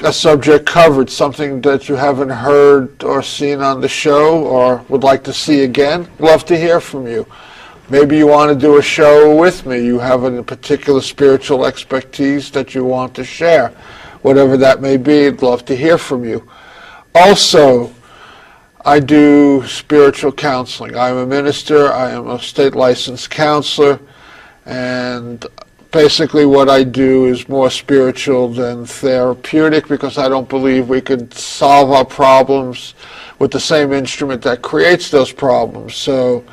a subject covered, something that you haven't heard or seen on the show or would like to see again. Love to hear from you. Maybe you want to do a show with me. You have a particular spiritual expertise that you want to share. Whatever that may be, I'd love to hear from you. Also, I do spiritual counseling. I'm a minister. I am a state licensed counselor. And basically what I do is more spiritual than therapeutic, because I don't believe we could solve our problems with the same instrument that creates those problems. So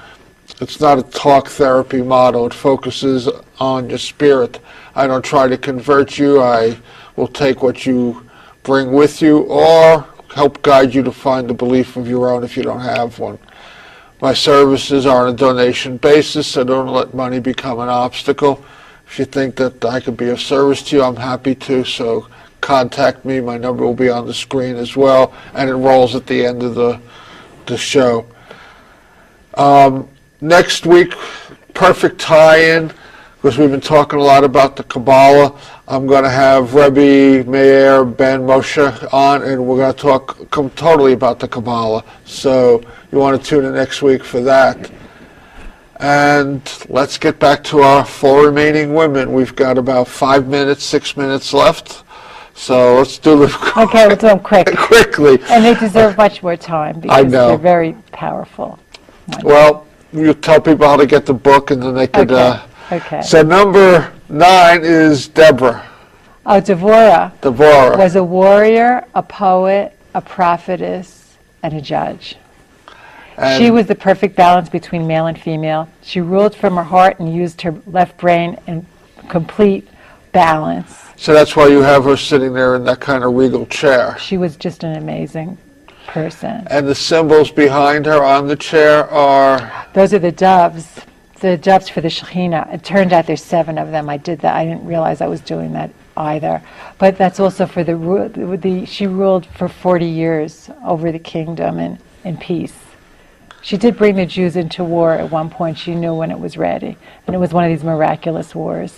it's not a talk therapy model. It focuses on your spirit. I don't try to convert you. I will take what you bring with you or help guide you to find a belief of your own if you don't have one. My services are on a donation basis, so don't let money become an obstacle. If you think that I could be of service to you, I'm happy to, so contact me. My number will be on the screen as well, and it rolls at the end of the show. Next week, perfect tie-in, because we've been talking a lot about the Kabbalah. I'm going to have Rebbe Meir Ben Moshe on, and we're going to talk totally about the Kabbalah. So you want to tune in next week for that. And let's get back to our 4 remaining women. We've got about 5 minutes, 6 minutes left. So let's do them Okay, we'll do them quickly. And they deserve much more time because they're very powerful. Well, you tell people how to get the book, and then they could... Okay. So number 9 is Deborah. Oh, Deborah. Deborah was a warrior, a poet, a prophetess, and a judge. And she was the perfect balance between male and female. She ruled from her heart and used her left brain in complete balance. So that's why you have her sitting there in that kind of regal chair. She was just an amazing person. And the symbols behind her on the chair are? Those are the doves. The doves for the Shekhinah. It turned out there's 7 of them. I did that. I didn't realize I was doing that either. But that's also for she ruled for 40 years over the kingdom and in peace. She did bring the Jews into war at one point. She knew when it was ready. And it was one of these miraculous wars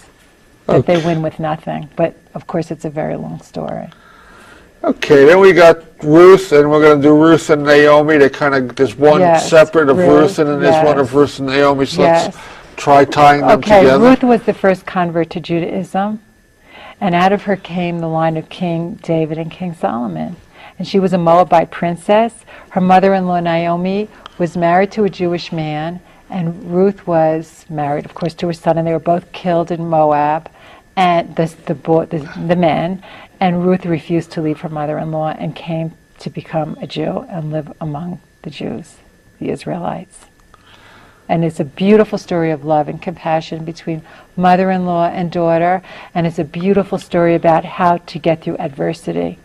that they win with nothing. But, of course, it's a very long story. Okay, then we got Ruth, and we're going to do Ruth and Naomi. There's one separate of Ruth, and then there's one of Ruth and Naomi. So let's try tying them together. Okay, Ruth was the first convert to Judaism. And out of her came the line of King David and King Solomon. And she was a Moabite princess. Her mother-in-law, Naomi, was married to a Jewish man, and Ruth was married, of course, to her son, and they were both killed in Moab, and the men, and Ruth refused to leave her mother-in-law and came to become a Jew and live among the Jews, the Israelites. And it's a beautiful story of love and compassion between mother-in-law and daughter, and it's a beautiful story about how to get through adversity,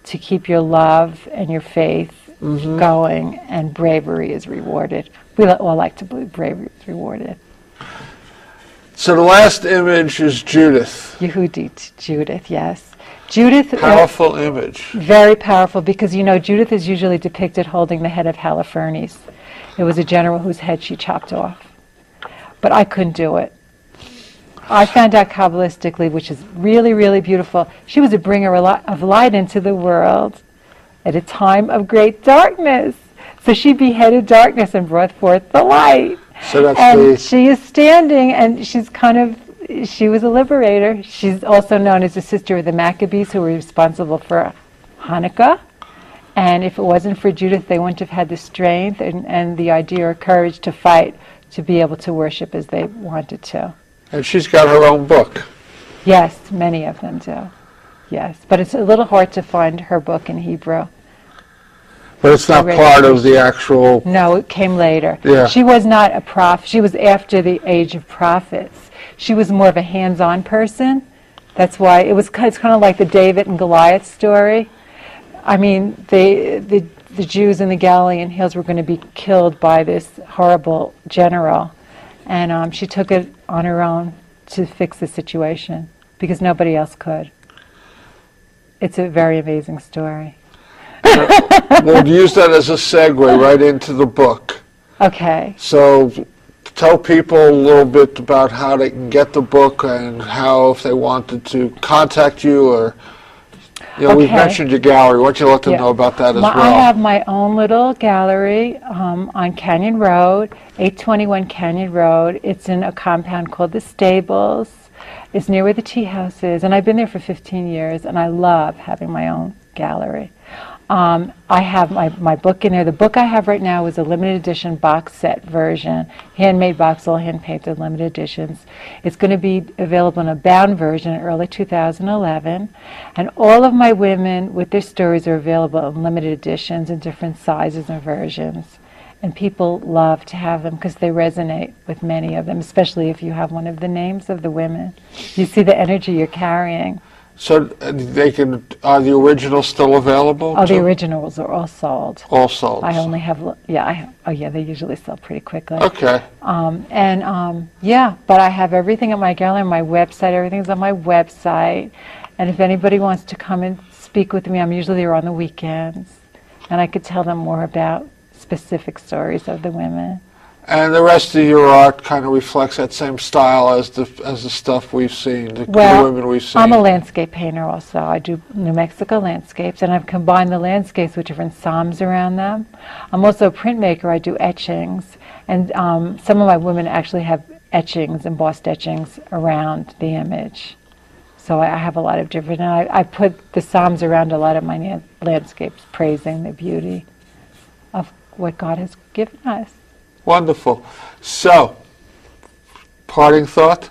to keep your love and your faith going, and bravery is rewarded. We all like to believe bravery is rewarded. So the last image is Judith. Yehudit Judith, yes. Judith. Powerful image. Very powerful, because Judith is usually depicted holding the head of Holofernes. It was a general whose head she chopped off. But I couldn't do it. I found out Kabbalistically, which is really, really beautiful. She was a bringer of light into the world at a time of great darkness. So she beheaded darkness and brought forth the light. So that's she is standing, and she was a liberator. She's also known as the sister of the Maccabees, who were responsible for Hanukkah. And if it wasn't for Judith, they wouldn't have had the strength and the idea or courage to fight to be able to worship as they wanted to. And she's got her own book. Yes, many of them do. Yes, but it's a little hard to find her book in Hebrew. But it's not part of the actual... No, it came later. Yeah. She was not a prophet. She was after the age of prophets. She was more of a hands-on person. That's why it's kind of like the David and Goliath story. I mean, the Jews in the Galilean hills were going to be killed by this horrible general. And she took it on her own to fix the situation because nobody else could. It's a very amazing story. We'll use that as a segue right into the book. Okay. So tell people a little bit about how they can get the book and how, if they wanted to contact you, or, we've mentioned your gallery. Why don't you let them know about that as well? I have my own little gallery on Canyon Road, 821 Canyon Road. It's in a compound called The Stables. It's near where the tea house is, and I've been there for 15 years, and I love having my own gallery. I have my book in there. The book I have right now is a limited edition box set version, handmade box, all hand painted, limited editions. It's going to be available in a bound version in early 2011, and all of my women with their stories are available in limited editions in different sizes and versions. And people love to have them because they resonate with many of them, especially if you have one of the names of the women. You see the energy you're carrying. So are the originals still available? Oh, the originals are all sold. All sold. I only have, they usually sell pretty quickly. Okay. But I have everything at my gallery, my website, everything's on my website. And if anybody wants to come and speak with me, I'm usually there on the weekends. And I could tell them more about specific stories of the women. And the rest of your art kind of reflects that same style as the stuff we've seen, the women we've seen. I'm a landscape painter also. I do New Mexico landscapes, and I've combined the landscapes with different psalms around them. I'm also a printmaker. I do etchings, and some of my women actually have etchings, embossed etchings around the image. So I have a lot of different, and I put the psalms around a lot of my landscapes, praising the beauty of what God has given us. Wonderful. So, parting thought?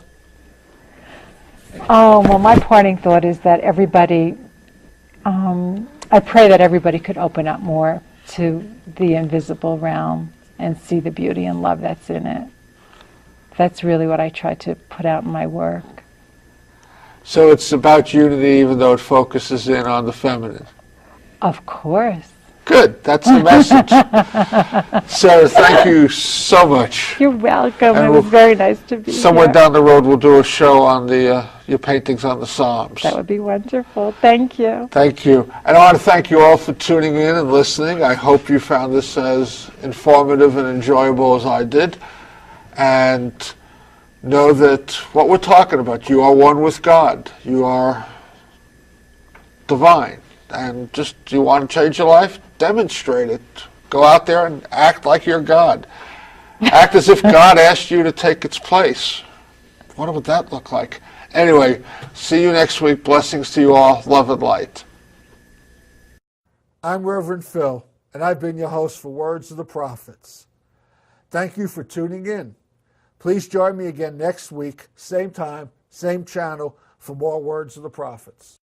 Oh, well, my parting thought is that everybody, I pray that everybody could open up more to the invisible realm and see the beauty and love that's in it. That's really what I try to put out in my work. So it's about unity, even though it focuses in on the feminine. Of course. Good. That's the message. Sarah, thank you so much. You're welcome. It was very nice to be somewhere here. Down the road, we'll do a show on your paintings on the Psalms. That would be wonderful. Thank you. Thank you. And I want to thank you all for tuning in and listening. I hope you found this as informative and enjoyable as I did. And know that what we're talking about, you are one with God. You are divine. And just, do you want to change your life? Demonstrate it. Go out there and act like you're God. Act as if God asked you to take its place. What would that look like? Anyway, see you next week. Blessings to you all. Love and light. I'm Reverend Phil, and I've been your host for Words of the Prophets. Thank you for tuning in. Please join me again next week, same time, same channel, for more Words of the Prophets.